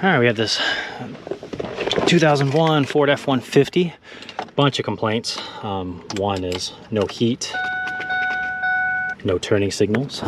All right, we have this 2001 Ford F-150. Bunch of complaints. One is no heat, no turning signals.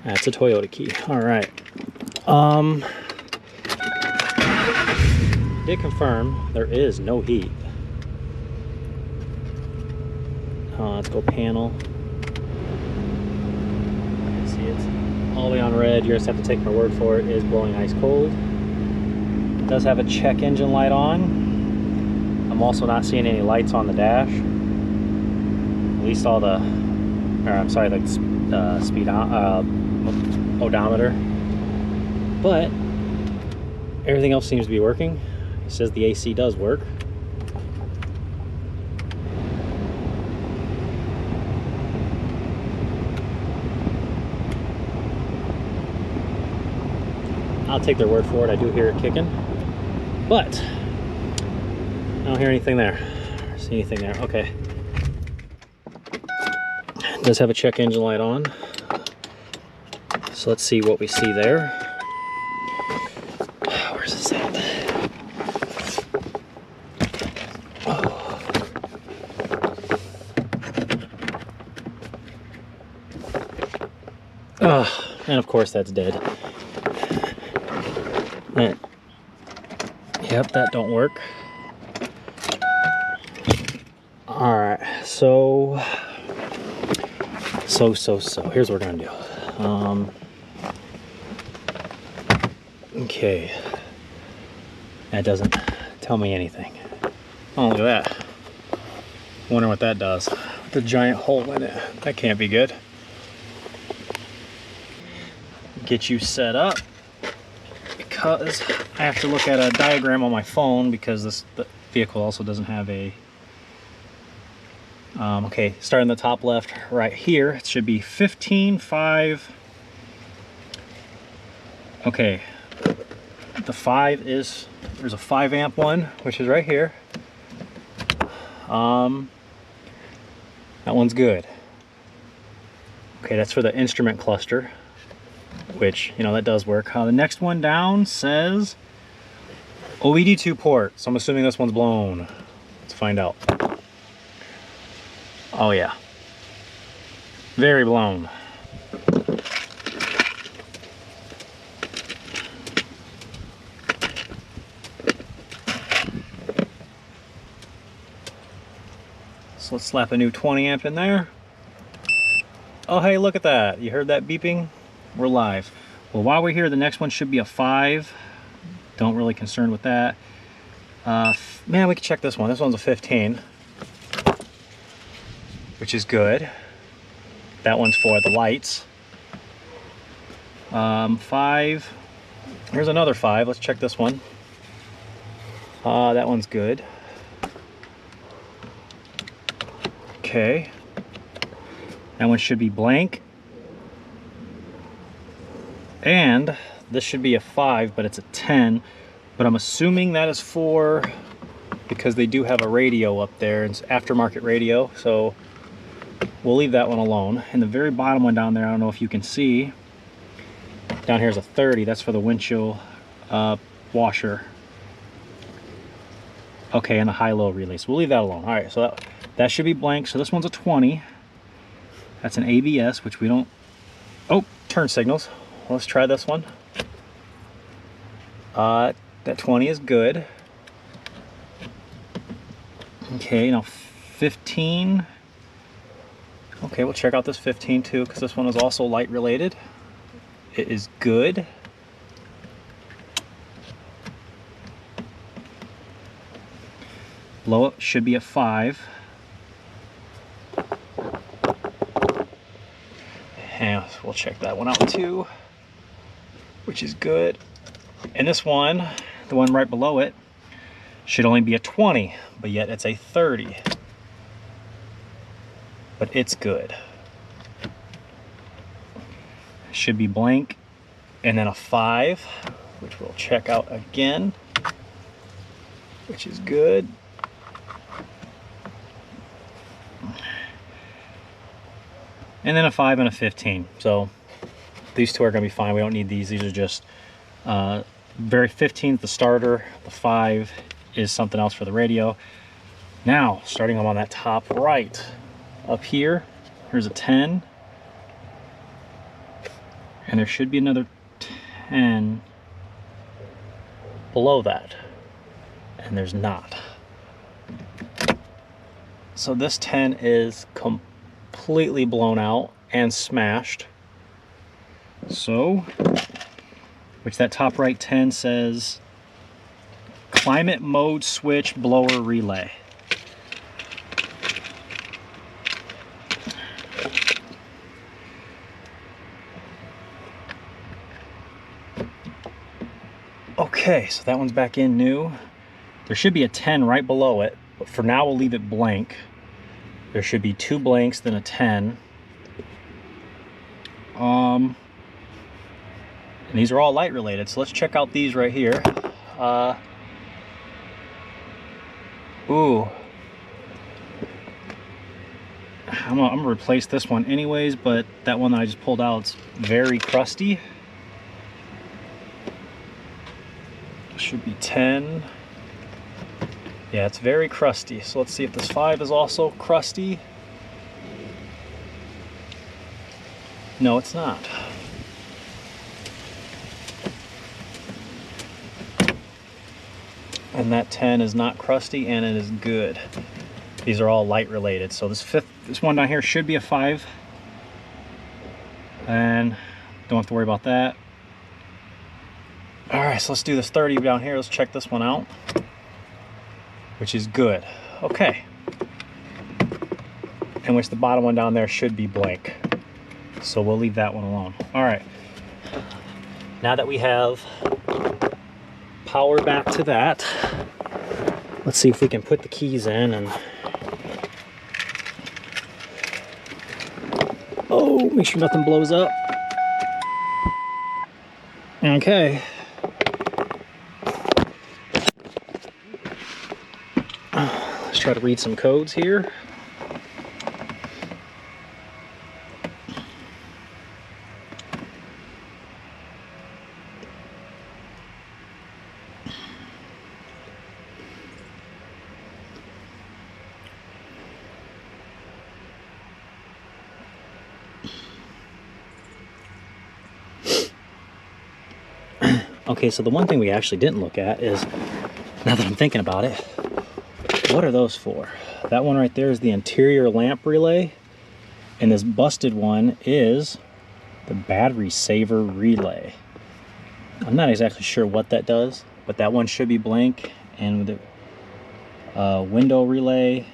That's a Toyota key. All right. Did confirm there is no heat. Let's go panel. See, it's all the way on red. You just have to take my word for it. It is blowing ice cold. It does have a check engine light on. I'm also not seeing any lights on the dash. At least all the, or I'm sorry, like speed odometer. But everything else seems to be working. It says the AC does work. I'll take their word for it. I do hear it kicking, but I don't hear anything there. See anything there? Okay. It does have a check engine light on. So let's see what we see there. Where's this at? Oh, and of course that's dead. Yep, that don't work. All right, so here's what we're gonna do. Okay, that doesn't tell me anything. Oh, look at that. Wonder what that does. The giant hole in it. That can't be good. Get you set up, because I have to look at a diagram on my phone, because the vehicle also doesn't have a okay, starting the top left right here, it should be 15.5. Okay, the 5 is, there's a 5 amp one, which is right here. That one's good. Okay, that's for the instrument cluster, which, you know, that does work. The next one down says OBD2 port, so I'm assuming this one's blown. Let's find out. Oh yeah, very blown. So let's slap a new 20 amp in there. Oh hey, look at that. You heard that beeping? We're live. Well, while we're here, the next one should be a 5. Don't really concerned with that. Man, we can check this one. This one's a 15, which is good. That one's for the lights. 5. Here's another 5. Let's check this one. That one's good. Okay. That one should be blank. And this should be a 5, but it's a 10. But I'm assuming that is for, because they do have a radio up there. It's aftermarket radio, so we'll leave that one alone. And the very bottom one down there, I don't know if you can see, down here is a 30. That's for the windshield washer. Okay, and the high-low relay. So we'll leave that alone. All right, so that should be blank. So this one's a 20. That's an ABS, which we don't... Oh, turn signals. Let's try this one. That 20 is good. Okay, now 15. Okay, we'll check out this 15 too, because this one is also light related. It is good. Blow up should be a 5. And we'll check that one out too, which is good. And this one, the one right below it, should only be a 20, but yet it's a 30. But it's good. Should be blank, and then a 5, which we'll check out again, which is good. And then a 5 and a 15. So these two are going to be fine. We don't need these. These are just Very 15 is the starter, the 5 is something else for the radio. Now, starting on that top right, up here, here's a 10, and there should be another 10 below that, and there's not. So this 10 is completely blown out and smashed. So, which that top right 10 says climate mode switch blower relay. Okay, so that one's back in new. There should be a 10 right below it, but for now we'll leave it blank. There should be 2 blanks, then a 10. And these are all light related, so let's check out these right here. Ooh. I'm gonna replace this one anyways, but that one that I just pulled out is very crusty. Should be 10. Yeah, it's very crusty. So let's see if this 5 is also crusty. No, it's not. And that 10 is not crusty, and it is good. These are all light related. So this one down here should be a 5. And don't have to worry about that. All right, so let's do this 30 down here. Let's check this one out, which is good. Okay. And which the bottom one down there should be blank. So we'll leave that one alone. All right. Now that we have power back to that, let's see if we can put the keys in and... Oh, make sure nothing blows up. Okay. Let's try to read some codes here. Okay, so the one thing we actually didn't look at is, now that I'm thinking about it, what are those for? That one right there is the interior lamp relay, and this busted one is the battery saver relay. I'm not exactly sure what that does, but that one should be blank, and with the window relay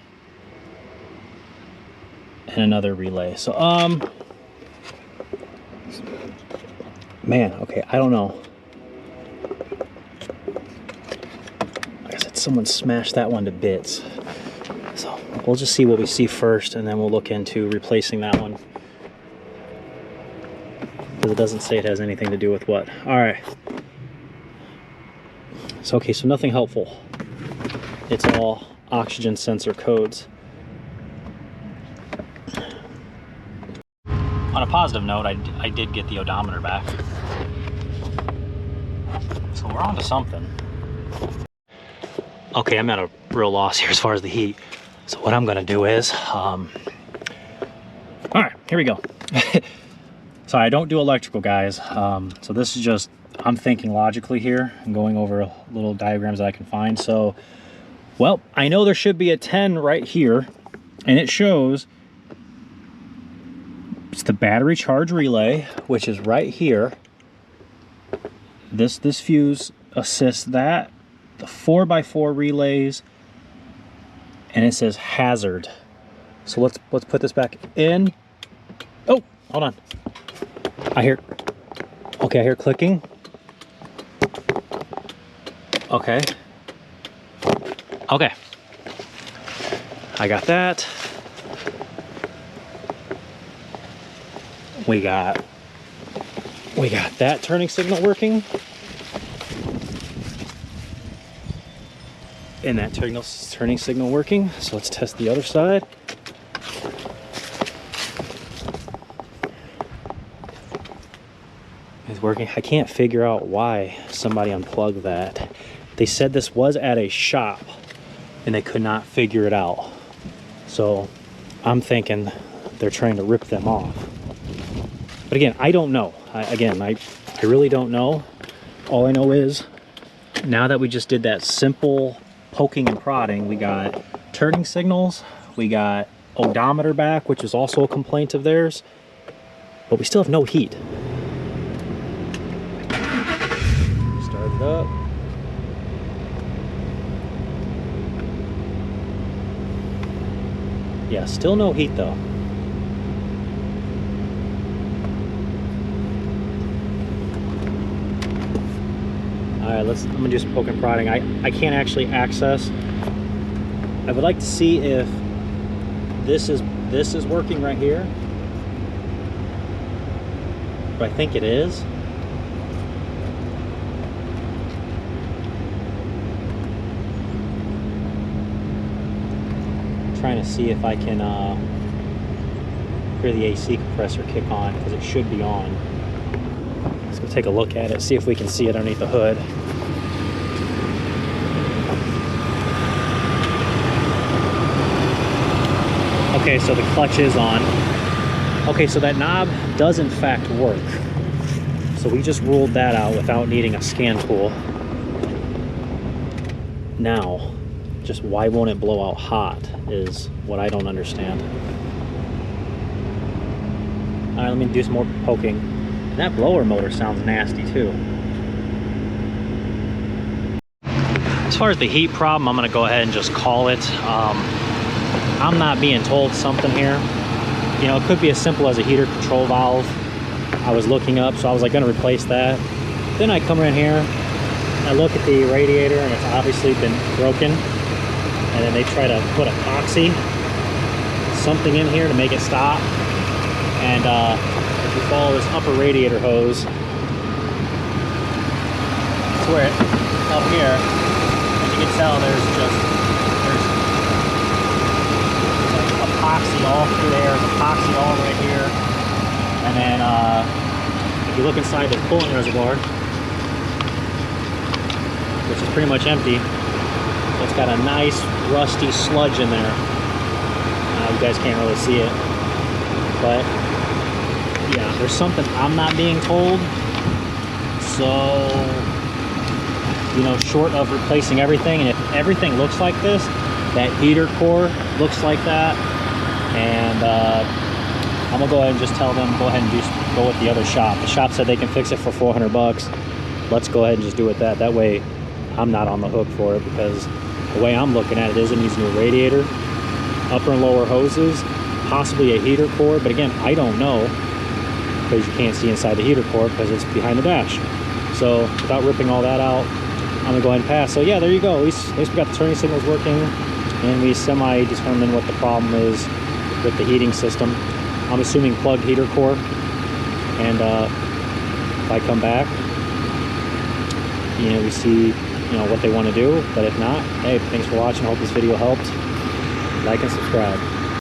and another relay. So man, okay, I don't know. Someone smashed that one to bits. So we'll just see what we see first, and then we'll look into replacing that one, because it doesn't say it has anything to do with what. All right. So okay, so nothing helpful. It's all oxygen sensor codes. On a positive note, I did get the odometer back. So we're on to something. Okay, I'm at a real loss here as far as the heat. So what I'm gonna do is, all right, here we go. So I don't do electrical, guys. So this is just, I'm thinking logically here and going over little diagrams that I can find. So, well, I know there should be a 10 right here, and it shows it's the battery charge relay, which is right here. This fuse assists that. The 4x4 relays, and it says hazard. So let's put this back in. Oh, hold on. I hear clicking. Okay. Okay. I got that. We got that turning signal working. And that turning signal working. So let's test the other side. working. I can't figure out why somebody unplugged that. They said this was at a shop and they could not figure it out. So I'm thinking they're trying to rip them off. But again, I don't know. I really don't know. All I know is now that we just did that simple poking and prodding, we got turning signals, we got odometer back, which is also a complaint of theirs, but we still have no heat. Start it up. Yeah, still no heat though. All right, I'm gonna do some poking and prodding. I can't actually access. I would like to see if this is working right here. But I think it is. Trying to see if I can hear the AC compressor kick on, because it should be on. Let's go take a look at it, see if we can see it underneath the hood. Okay, so the clutch is on. Okay, so that knob does in fact work. So we just ruled that out without needing a scan tool. Now, just why won't it blow out hot is what I don't understand. All right, let me do some more poking. And that blower motor sounds nasty too. As far as the heat problem, I'm gonna go ahead and just call it. I'm not being told something here. You know, it could be as simple as a heater control valve. I was looking up, so I was like gonna replace that. Then I come in here, I look at the radiator and it's obviously been broken. And then they try to put epoxy, something in here to make it stop. And if you follow this upper radiator hose, it's where up here, as you can tell, there's like epoxy all through there, there's epoxy all right here. And then if you look inside the coolant reservoir, which is pretty much empty, it's got a nice rusty sludge in there. You guys can't really see it, but yeah, there's something I'm not being told. So, you know, short of replacing everything, and if everything looks like this, that heater core looks like that, and I'm gonna go ahead and just tell them, go ahead and go with the other shop. The shop said they can fix it for 400 bucks. Let's go ahead and just do it that way. I'm not on the hook for it, because the way I'm looking at it is it needs a new radiator, upper and lower hoses, possibly a heater core, but again, I don't know, because you can't see inside the heater core because it's behind the dash. So without ripping all that out, I'm gonna go ahead and pass. So yeah, there you go. At least we got the turning signals working, and we semi-determined what the problem is with the heating system. I'm assuming plugged heater core, and if I come back, you know, we see, you know, what they want to do. But if not, hey, thanks for watching. I hope this video helped. Like and subscribe.